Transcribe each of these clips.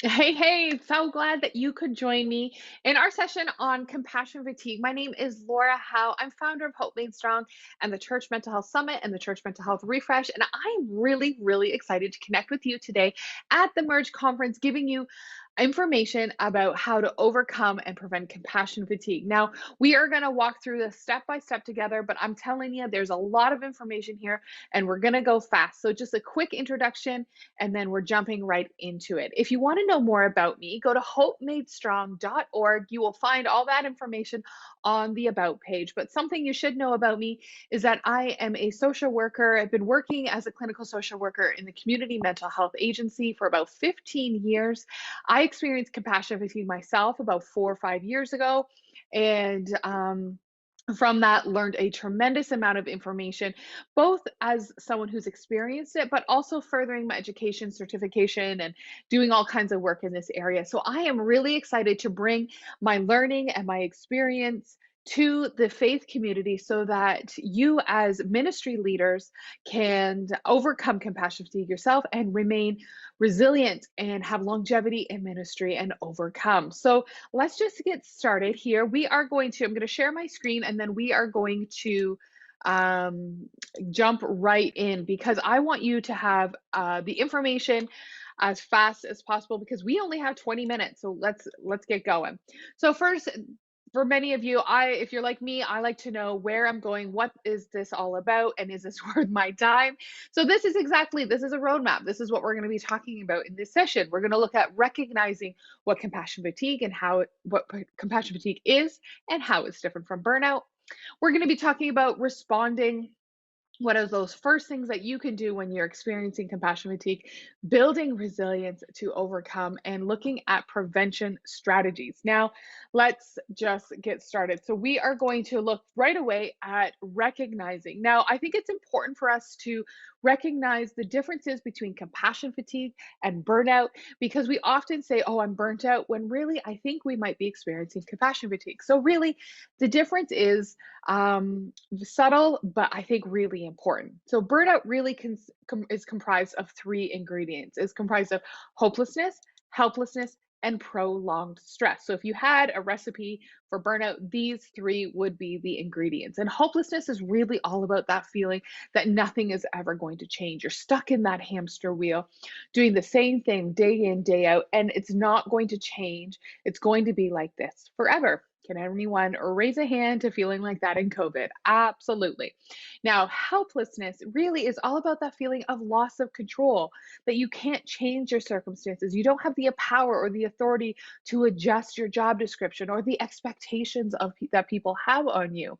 Hey, so glad that you could join me in our session on compassion fatigue. My name is Laura Howe. I'm founder of Hope Made Strong and the Church Mental Health Summit and the Church Mental Health Refresh. And I'm really excited to connect with you today at the Merge Conference, giving you information about how to overcome and prevent compassion fatigue. Now, we are going to walk through this step by step together, but I'm telling you, there's a lot of information here and we're going to go fast. So, just a quick introduction and then we're jumping right into it. If you want to know more about me, go to hopemadestrong.org. You will find all that information on the About page. But something you should know about me is that I am a social worker. I've been working as a clinical social worker in the community mental health agency for about 15 years. I experienced compassion fatigue myself about 4 or 5 years ago. And from that, learned a tremendous amount of information, both as someone who's experienced it, but also furthering my education, certification, and doing all kinds of work in this area. So I am really excited to bring my learning and my experience to the faith community so that you, as ministry leaders, can overcome compassion fatigue yourself and remain resilient and have longevity in ministry and overcome. So let's just get started here. I'm going to share my screen and then we are going to um, jump right in because I want you to have the information as fast as possible because we only have 20 minutes. So let's get going. So first, for many of you, if you're like me, I like to know where I'm going, what is this all about, and is this worth my time? So this is a roadmap. This is what we're going to be talking about in this session. We're going to look at recognizing what compassion fatigue and compassion fatigue is and how it's different from burnout. We're going to be talking about responding. What are those first things that you can do when you're experiencing compassion fatigue, building resilience to overcome, and looking at prevention strategies? Now, let's just get started. So, we are going to look right away at recognizing. Now, I think it's important for us to recognize the differences between compassion fatigue and burnout because we often say, oh, I'm burnt out, when really I think we might be experiencing compassion fatigue. So, really, the difference is subtle, but I think really important. So burnout really is comprised of three ingredients. It's comprised of hopelessness, helplessness, and prolonged stress. So if you had a recipe for burnout, these three would be the ingredients. And hopelessness is really all about that feeling that nothing is ever going to change. You're stuck in that hamster wheel, doing the same thing day in, day out, and it's not going to change. It's going to be like this forever. Can anyone raise a hand to feeling like that in COVID? Absolutely. Now, helplessness really is all about that feeling of loss of control, that you can't change your circumstances. You don't have the power or the authority to adjust your job description or the expectations that people have on you.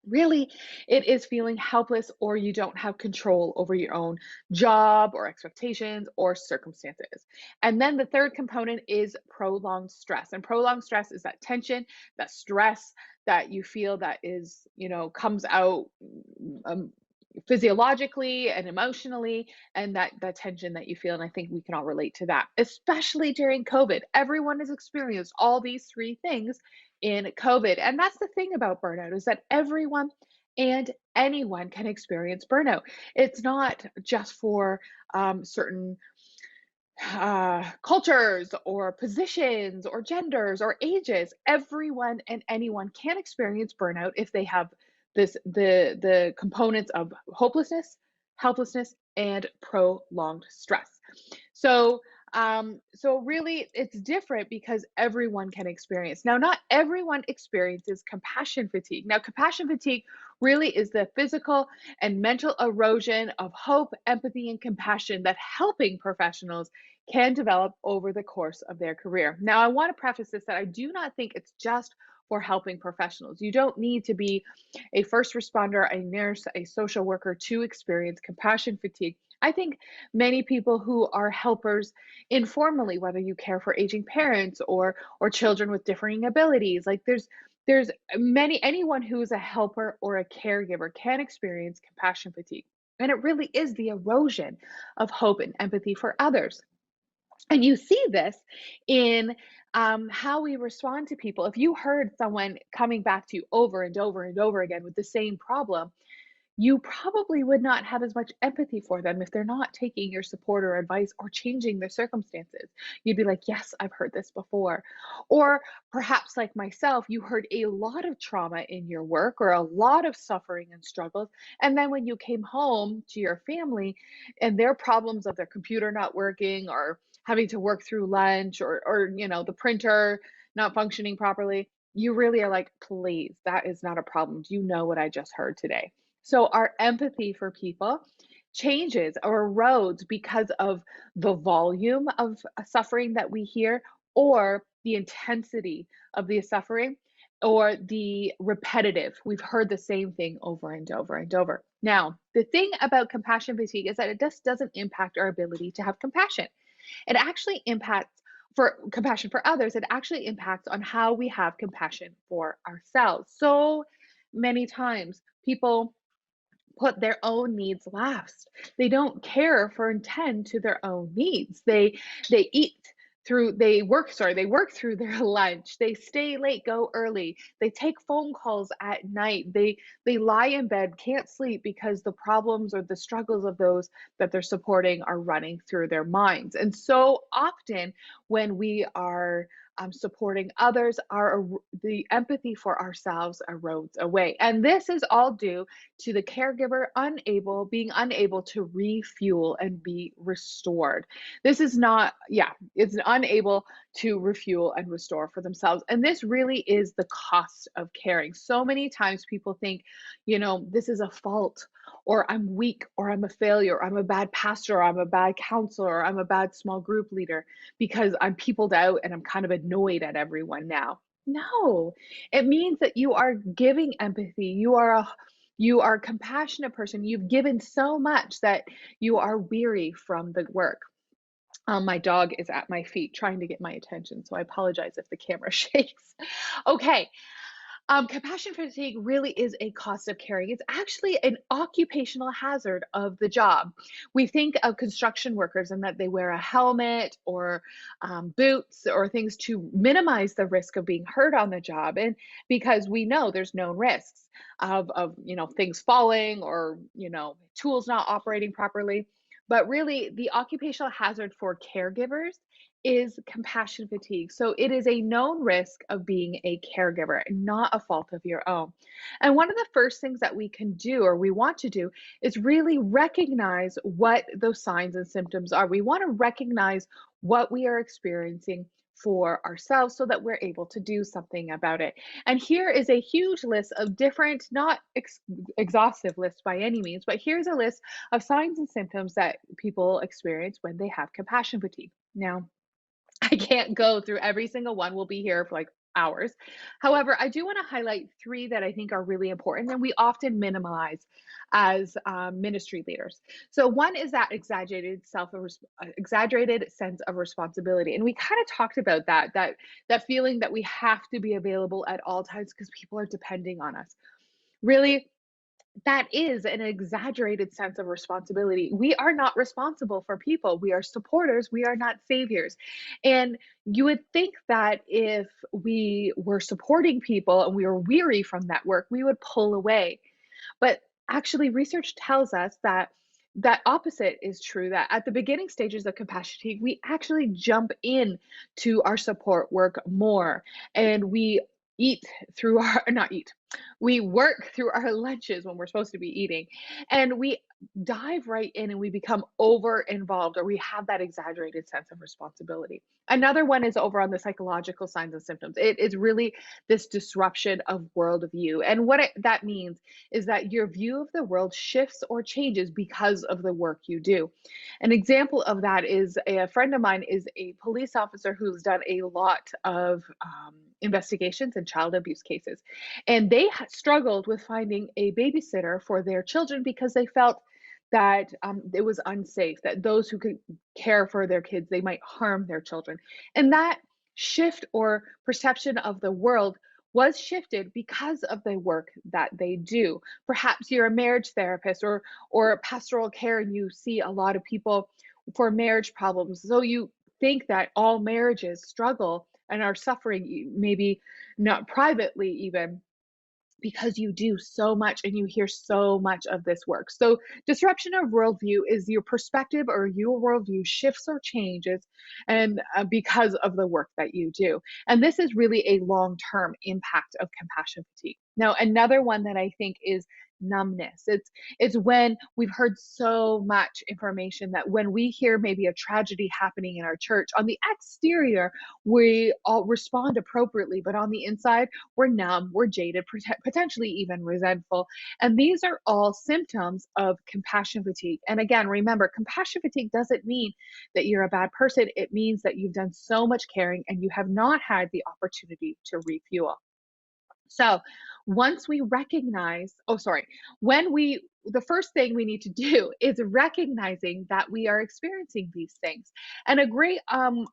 Really, it is feeling helpless or you don't have control over your own job or expectations or circumstances. And then the third component is prolonged stress. And prolonged stress is that tension, that stress that you feel that is, comes out um, physiologically and emotionally, and that tension that you feel. And I think we can all relate to that, especially during COVID. Everyone has experienced all these three things in COVID. And that's the thing about burnout is that everyone and anyone can experience burnout. It's not just for certain cultures or positions or genders or ages. Everyone and anyone can experience burnout if they have the components of hopelessness, helplessness, and prolonged stress. So so really it's different because everyone can experience. Now, not everyone experiences compassion fatigue. Now, compassion fatigue really is the physical and mental erosion of hope, empathy, and compassion that helping professionals can develop over the course of their career. Now, I want to preface this that I do not think it's just for helping professionals. You don't need to be a first responder, a nurse, a social worker to experience compassion fatigue. I think many people who are helpers informally, whether you care for aging parents or children with differing abilities, like there's many anyone who is a helper or a caregiver can experience compassion fatigue. And it really is the erosion of hope and empathy for others. And you see this in how we respond to people. If you heard someone coming back to you over and over and over again with the same problem, you probably would not have as much empathy for them if they're not taking your support or advice or changing their circumstances. You'd be like, yes, I've heard this before. Or perhaps, like myself, you heard a lot of trauma in your work or a lot of suffering and struggles. And then when you came home to your family and their problems of their computer not working or having to work through lunch or the printer not functioning properly, you really are like, please, that is not a problem. Do you know what I just heard today? So our empathy for people changes or erodes because of the volume of suffering that we hear, or the intensity of the suffering, or the repetitive. We've heard the same thing over and over and over. Now, the thing about compassion fatigue is that it just doesn't impact our ability to have compassion. It actually impacts for compassion for others, it actually impacts on how we have compassion for ourselves. So many times people put their own needs last. They don't care for and tend to their own needs. They eat through they work through their lunch. They stay late, go early. They take phone calls at night. They lie in bed, can't sleep because the problems or the struggles of those that they're supporting are running through their minds. And so often when we are supporting others, the empathy for ourselves erodes away. And this is all due to the caregiver being unable to refuel and be restored. This is not, yeah, it's unable to refuel and restore for themselves. And this really is the cost of caring. So many times people think, this is a fault, or I'm weak, or I'm a failure, or I'm a bad pastor, or I'm a bad counselor, or I'm a bad small group leader because I'm peopled out and I'm kind of annoyed at everyone now. No, it means that you are giving empathy. You are a compassionate person. You've given so much that you are weary from the work. My dog is at my feet trying to get my attention, so I apologize if the camera shakes. Okay, compassion fatigue really is a cost of caring. It's actually an occupational hazard of the job. We think of construction workers and that they wear a helmet or boots or things to minimize the risk of being hurt on the job, and because we know there's known risks of things falling or tools not operating properly. But really, the occupational hazard for caregivers is compassion fatigue. So it is a known risk of being a caregiver, not a fault of your own. And one of the first things that we can do or we want to do is really recognize what those signs and symptoms are. We want to recognize what we are experiencing for ourselves so that we're able to do something about it. And here is a huge list of different, not exhaustive list by any means, but here's a list of signs and symptoms that people experience when they have compassion fatigue. Now, I can't go through every single one. We'll be here for like hours. However, I do want to highlight three that I think are really important and we often minimize as ministry leaders. So one is that exaggerated sense of responsibility, and we kind of talked about that feeling that we have to be available at all times because people are depending on us. Really, that is an exaggerated sense of responsibility. We are not responsible for people. We are supporters. We are not saviors. And you would think that if we were supporting people and we were weary from that work, we would pull away. But actually, research tells us that that opposite is true, that at the beginning stages of compassion fatigue, we actually jump in to our support work more, and we eat through our not eat we work through our lunches when we're supposed to be eating, and we dive right in and we become over involved, or we have that exaggerated sense of responsibility. Another one is over on the psychological signs and symptoms. It is really this disruption of worldview. And that means is that your view of the world shifts or changes because of the work you do. An example of that is a friend of mine is a police officer who's done a lot of investigations in child abuse cases. And they struggled with finding a babysitter for their children because they felt that it was unsafe, that those who could care for their kids, they might harm their children. And that shift or perception of the world was shifted because of the work that they do. Perhaps you're a marriage therapist or pastoral care and you see a lot of people for marriage problems. So you think that all marriages struggle and are suffering, maybe not privately even, because you do so much and you hear so much of this work. So, disruption of worldview is your perspective or your worldview shifts or changes, and because of the work that you do. And this is really a long term impact of compassion fatigue. Now, another one that I think is numbness. It's when we've heard so much information that when we hear maybe a tragedy happening in our church, on the exterior we all respond appropriately, but on the inside we're numb, we're jaded, potentially even resentful. And these are all symptoms of compassion fatigue. And again, remember, compassion fatigue doesn't mean that you're a bad person. It means that you've done so much caring and you have not had the opportunity to refuel. So once we recognize, oh, sorry, when we, the first thing we need to do is recognizing that we are experiencing these things. And a great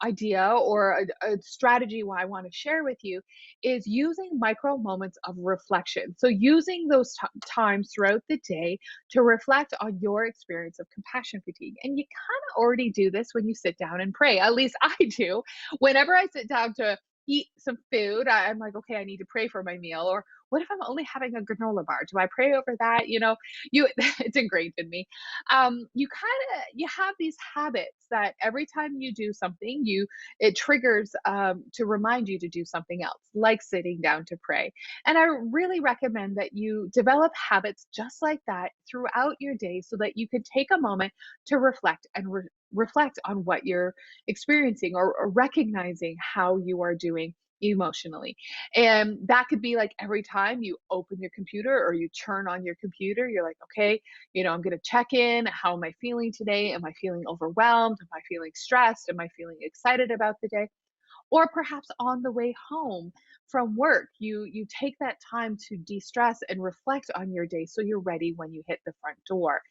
idea or a strategy why I want to share with you is using micro moments of reflection. So using those times throughout the day to reflect on your experience of compassion fatigue. And you kind of already do this when you sit down and pray. At least I do. Whenever I sit down to eat some food, I'm like, okay, I need to pray for my meal. Or what if I'm only having a granola bar? Do I pray over that? You it's ingrained in me. You have these habits that every time you do something, it triggers to remind you to do something else, like sitting down to pray. And I really recommend that you develop habits just like that throughout your day, so that you can take a moment to reflect and reflect on what you're experiencing, or recognizing how you are doing emotionally. And that could be like every time you open your computer or you turn on your computer, you're like, okay, I'm going to check in. How am I feeling today? Am I feeling overwhelmed? Am I feeling stressed? Am I feeling excited about the day? Or perhaps on the way home from work, you take that time to de-stress and reflect on your day so you're ready when you hit the front door.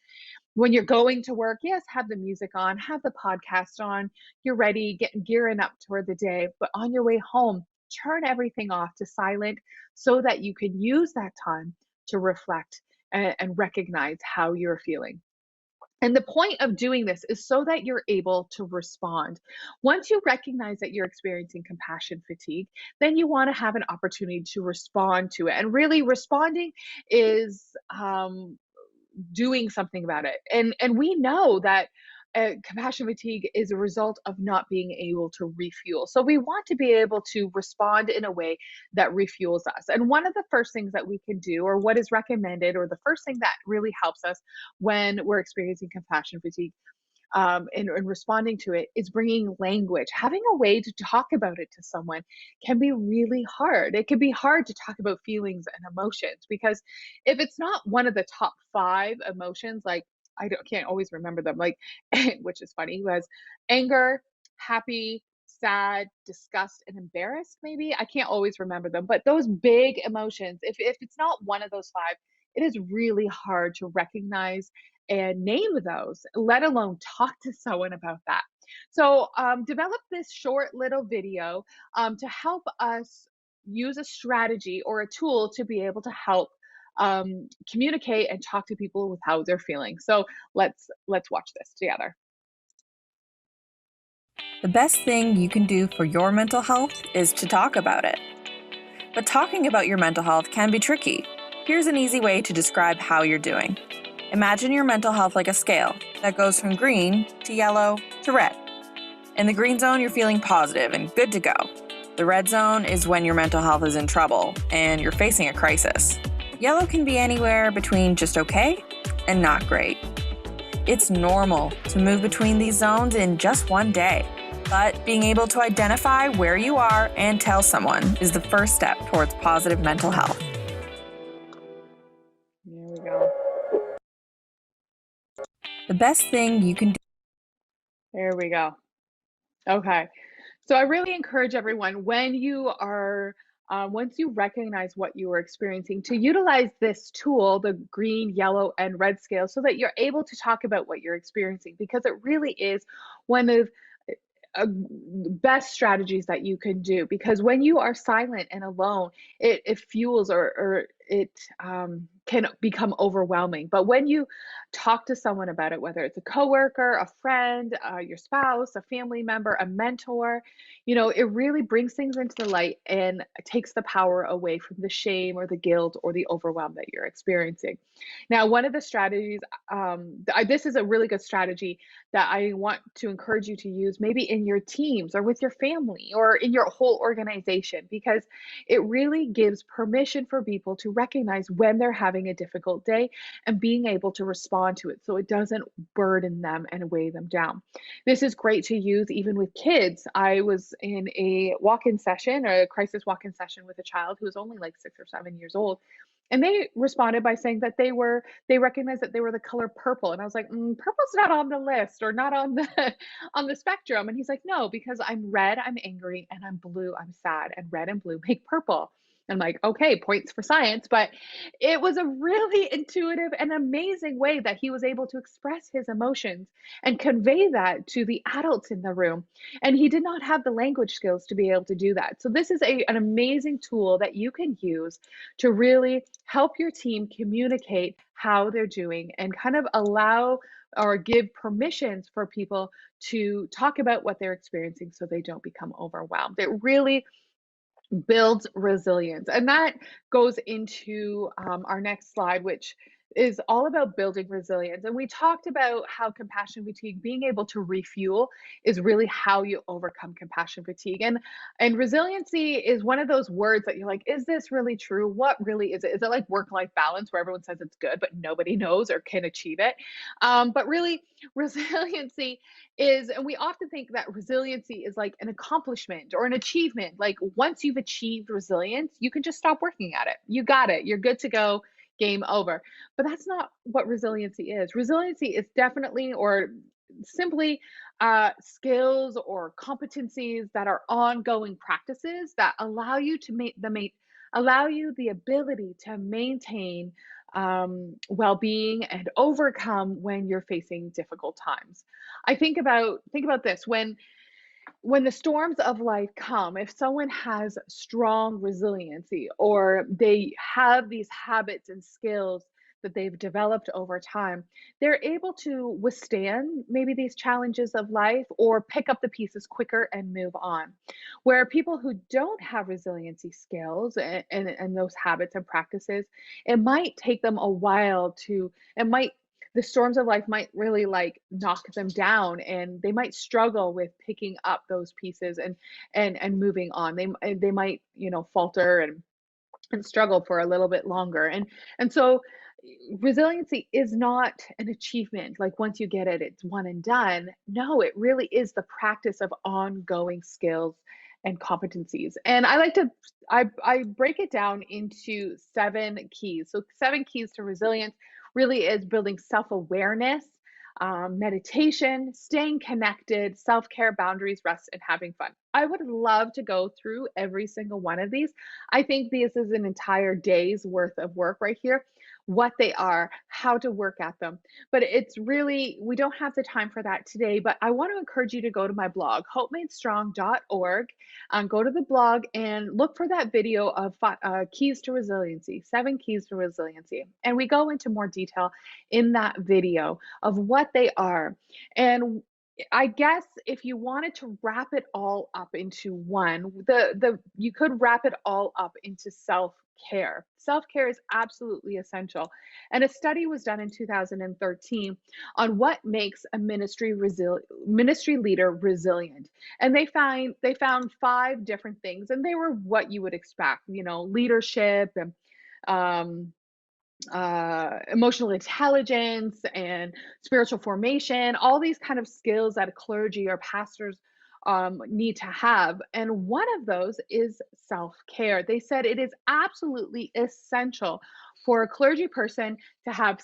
When you're going to work, yes, have the music on, have the podcast on, you're ready, gearing up toward the day. But on your way home, turn everything off to silent so that you can use that time to reflect and recognize how you're feeling. And the point of doing this is so that you're able to respond. Once you recognize that you're experiencing compassion fatigue, then you want to have an opportunity to respond to it. And really, responding is doing something about it. And we know that compassion fatigue is a result of not being able to refuel. So we want to be able to respond in a way that refuels us. And one of the first things that we can do, or what is recommended, or the first thing that really helps us when we're experiencing compassion fatigue, and responding to it, is bringing language. Having a way to talk about it to someone can be really hard. It can be hard to talk about feelings and emotions, because if it's not one of the top five emotions, like can't always remember them, like which is funny, was anger, happy, sad, disgust, and embarrassed. Maybe I can't always remember them, but those big emotions, if it's not one of those five, it is really hard to recognize and name those, let alone talk to someone about that. So, develop this short little video to help us use a strategy or a tool to be able to help communicate and talk to people with how they're feeling. So let's watch this together. The best thing you can do for your mental health is to talk about it. But talking about your mental health can be tricky. Here's an easy way to describe how you're doing. Imagine your mental health like a scale that goes from green to yellow to red. In the green zone, you're feeling positive and good to go. The red zone is when your mental health is in trouble and you're facing a crisis. Yellow can be anywhere between just okay and not great. It's normal to move between these zones in just one day, but being able to identify where you are and tell someone is the first step towards positive mental health. There we go. The best thing you can do. There we go. Okay. So I really encourage everyone, when you are, once you recognize what you are experiencing, to utilize this tool, the green, yellow, and red scale, so that you're able to talk about what you're experiencing, because it really is one of best strategies that you can do. Because when you are silent and alone, it fuels or can become overwhelming. But when you talk to someone about it, whether it's a coworker, a friend, your spouse, a family member, a mentor, it really brings things into the light and takes the power away from the shame or the guilt or the overwhelm that you're experiencing. Now, one of the strategies, this is a really good strategy that I want to encourage you to use maybe in your teams or with your family or in your whole organization, because it really gives permission for people to recognize when they're having a difficult day and being able to respond to it so it doesn't burden them and weigh them down. This is great to use even with kids. I was in a walk-in session or a crisis walk-in session with a child who was only like 6 or 7 years old. And they responded by saying that they recognized that they were the color purple. And I was like, purple's not on the list or not on the on the spectrum. And he's like, no, because I'm red, I'm angry, and I'm blue, I'm sad. And red and blue make purple. I'm like, okay, points for science. But it was a really intuitive and amazing way that he was able to express his emotions and convey that to the adults in the room. And he did not have the language skills to be able to do that. So this is an amazing tool that you can use to really help your team communicate how they're doing and kind of allow or give permissions for people to talk about what they're experiencing so they don't become overwhelmed. It really builds resilience. And that goes into our next slide, which is all about building resilience. And we talked about how compassion fatigue, being able to refuel, is really how you overcome compassion fatigue. And resiliency is one of those words that you're like, is this really true? What really is it? Is it like work-life balance where everyone says it's good, but nobody knows or can achieve it? But really, resiliency is, and we often think that resiliency is like an accomplishment or an achievement. Like once you've achieved resilience, you can just stop working at it. You got it. You're good to go. Game over. But that's not what resiliency is. Resiliency is definitely or simply skills or competencies that are ongoing practices that allow you to allow you the ability to maintain well-being and overcome when you're facing difficult times. I think about this when the storms of life come, if someone has strong resiliency or they have these habits and skills that they've developed over time, they're able to withstand maybe these challenges of life or pick up the pieces quicker and move on. Where people who don't have resiliency skills and those habits and practices, it might take them a while it might the storms of life might really like knock them down and they might struggle with picking up those pieces and moving on. They might, falter and struggle for a little bit longer. And so resiliency is not an achievement. Like once you get it, it's one and done. No, it really is the practice of ongoing skills and competencies. And I break it down into 7 keys. So 7 keys to resilience really is building self-awareness, meditation, staying connected, self-care, boundaries, rest, and having fun. I would love to go through every single one of these. I think this is an entire day's worth of work right here. What they are, how to work at them. But it's really, we don't have the time for that today. But I want to encourage you to go to my blog, hopemadestrong.org. Go to the blog and look for that video of keys to resiliency, 7 keys to resiliency. And we go into more detail in that video of what they are. And I guess if you wanted to wrap it all up into one, you could wrap it all up into self-care. Self-care is absolutely essential. And a study was done in 2013 on what makes a ministry leader resilient. And they found 5 different things, and they were what you would expect, leadership and emotional intelligence and spiritual formation, all these kind of skills that a clergy or pastors need to have. And one of those is self care. They said it is absolutely essential for a clergy person to have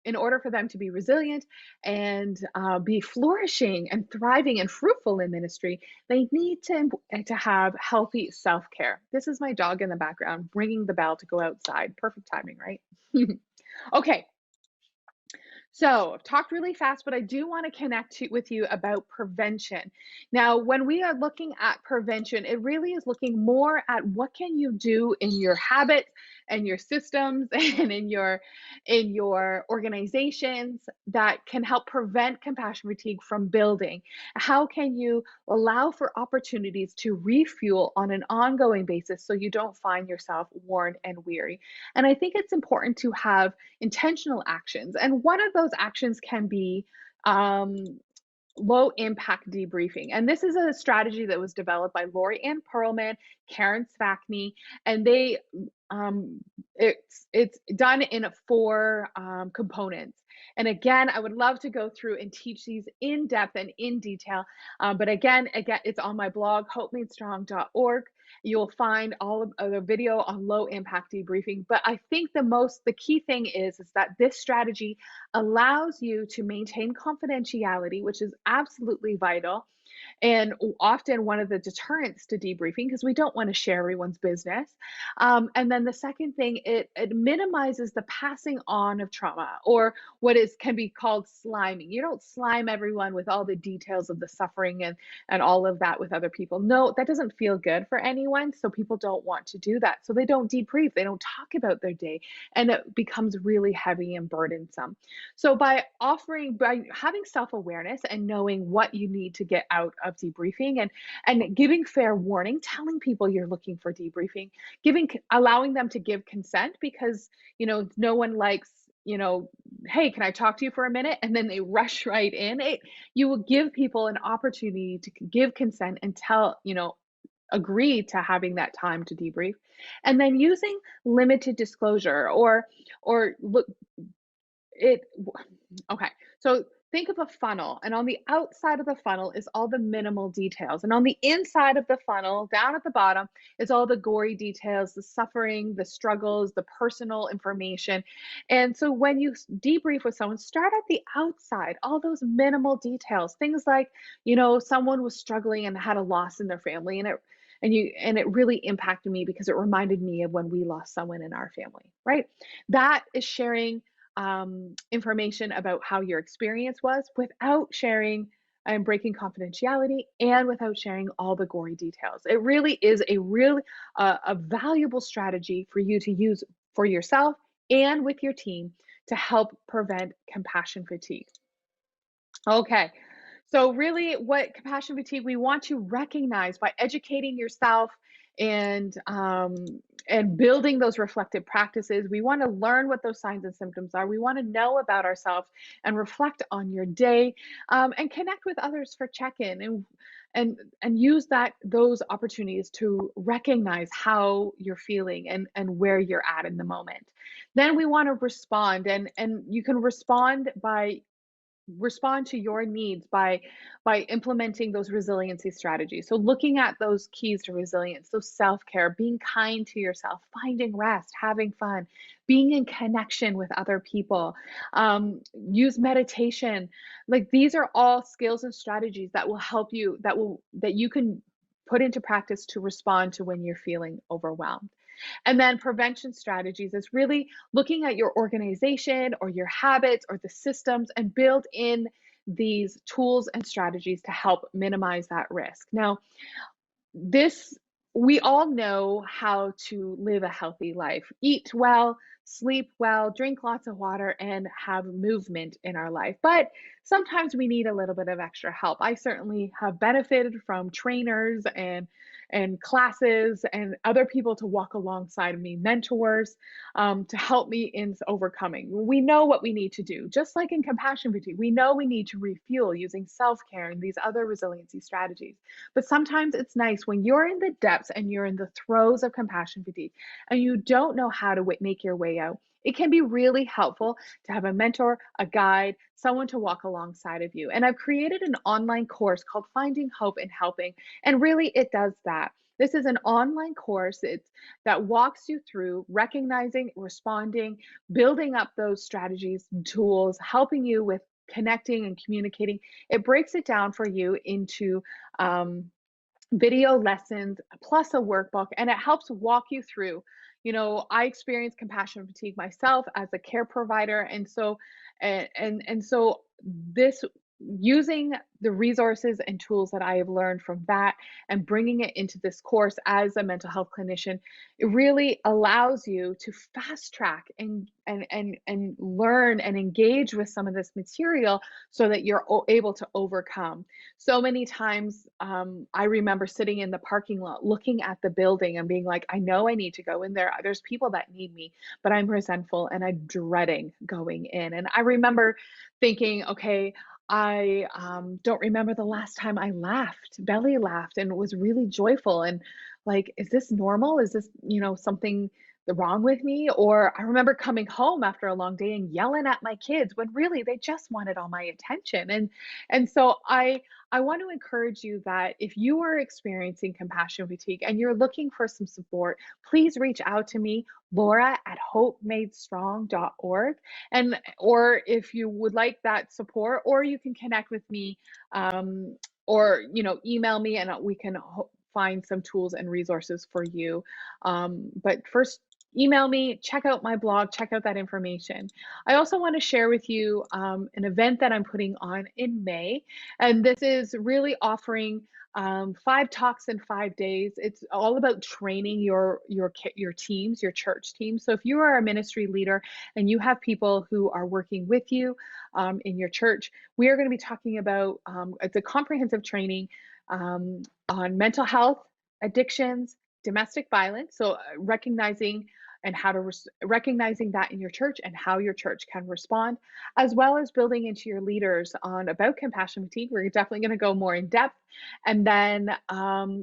in order for them to be resilient and be flourishing and thriving and fruitful in ministry, they need to have healthy self care. This is my dog in the background ringing the bell to go outside. Perfect timing, right? Okay. So, I've talked really fast, but I do want to with you about prevention. Now, when we are looking at prevention, it really is looking more at what can you do in your habits and your systems and in your organizations that can help prevent compassion fatigue from building. How can you allow for opportunities to refuel on an ongoing basis so you don't find yourself worn and weary? And I think it's important to have intentional actions. And one of those actions can be um, low impact debriefing. And this is a strategy that was developed by Lori Ann Perlman, Karen Svakny, and um, it's done in four components. And again, I would love to go through and teach these in depth and in detail. But again, it's on my blog, hopemadstrong.org. You'll find all of the video on low impact debriefing. But I think the key thing is that this strategy allows you to maintain confidentiality, which is absolutely vital and often one of the deterrents to debriefing because we don't want to share everyone's business. And then the second thing, it minimizes the passing on of trauma or what is can be called sliming. You don't slime everyone with all the details of the suffering and all of that with other people. No, that doesn't feel good for anyone. So people don't want to do that. So they don't debrief. They don't talk about their day, and it becomes really heavy and burdensome. So by having self-awareness and knowing what you need to get out of debriefing and giving fair warning, telling people you're looking for debriefing, allowing them to give consent because, no one likes, hey, can I talk to you for a minute? And then they rush right in. You will give people an opportunity to give consent and agree to having that time to debrief. And then using limited disclosure or look it Okay. So think of a funnel, and on the outside of the funnel is all the minimal details. And on the inside of the funnel, down at the bottom, is all the gory details, the suffering, the struggles, the personal information. And so when you debrief with someone, start at the outside, all those minimal details, things like, someone was struggling and had a loss in their family, and it really impacted me because it reminded me of when we lost someone in our family, right? That is sharing information about how your experience was without sharing and breaking confidentiality and without sharing all the gory details. It really is a valuable strategy for you to use for yourself and with your team to help prevent compassion fatigue. Okay. So really what compassion fatigue we want to recognize by educating yourself and um, and building those reflective practices. We want to learn what those signs and symptoms are. We want to know about ourselves and reflect on your day and connect with others for check-in and use those opportunities to recognize how you're feeling and where you're at in the moment. Then we want to respond and you can respond to your needs by implementing those resiliency strategies. So looking at those keys to resilience, so self-care, being kind to yourself, finding rest, having fun, being in connection with other people, use meditation. Like these are all skills and strategies that will help you that you can put into practice to respond to when you're feeling overwhelmed. And then prevention strategies is really looking at your organization or your habits or the systems and build in these tools and strategies to help minimize that risk. Now, this we all know how to live a healthy life, eat well, sleep well, drink lots of water, and have movement in our life. But sometimes we need a little bit of extra help. I certainly have benefited from trainers and classes and other people to walk alongside of me, mentors, to help me in overcoming. We know what we need to do, just like in compassion fatigue. We know we need to refuel using self care and these other resiliency strategies. But sometimes it's nice when you're in the depths and you're in the throes of compassion fatigue and you don't know how to make your way out. It can be really helpful to have a mentor, a guide, someone to walk alongside of you. And I've created an online course called Finding Hope in Helping. And really, it does that. This is an online course that walks you through recognizing, responding, building up those strategies, tools, helping you with connecting and communicating. It breaks it down for you into video lessons plus a workbook, and it helps walk you through I experience compassion fatigue myself as a care provider, and so this using the resources and tools that I have learned from that and bringing it into this course as a mental health clinician, it really allows you to fast track and learn and engage with some of this material so that you're able to overcome. So many times, I remember sitting in the parking lot looking at the building and being like, I know I need to go in there. There's people that need me, but I'm resentful and I'm dreading going in. And I remember thinking, okay, I don't remember the last time I laughed, belly laughed, and was really joyful. And like, is this normal? Is this, something wrong with me? Or I remember coming home after a long day and yelling at my kids when really they just wanted all my attention. And so I want to encourage you that if you are experiencing compassion fatigue and you're looking for some support, please reach out to me, Laura at hopemadestrong.org. And or if you would like that support, or you can connect with me, or email me, and we can find some tools and resources for you. But first, email me, check out my blog, check out that information. I also want to share with you an event that I'm putting on in May, and this is really offering 5 talks in 5 days. It's all about training your teams, your church teams. So if you are a ministry leader and you have people who are working with you in your church, we are going to be talking about it's a comprehensive training on mental health, addictions, domestic violence. So recognizing and how to recognizing that in your church and how your church can respond, as well as building into your leaders on about compassion fatigue. We're definitely going to go more in depth, and then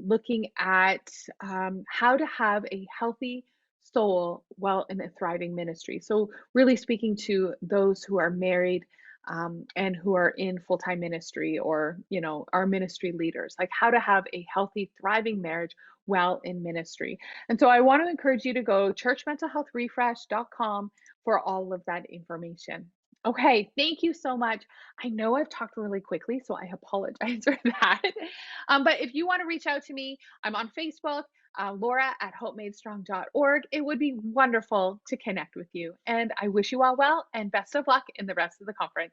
looking at how to have a healthy soul while in a thriving ministry. So really speaking to those who are married and who are in full-time ministry, or are ministry leaders, like how to have a healthy, thriving marriage while in ministry. And so I want to encourage you to go churchmentalhealthrefresh.com for all of that information. Okay, thank you so much. I know I've talked really quickly, so I apologize for that. But if you want to reach out to me, I'm on Facebook, Laura at hopemadestrong.org. It would be wonderful to connect with you. And I wish you all well and best of luck in the rest of the conference.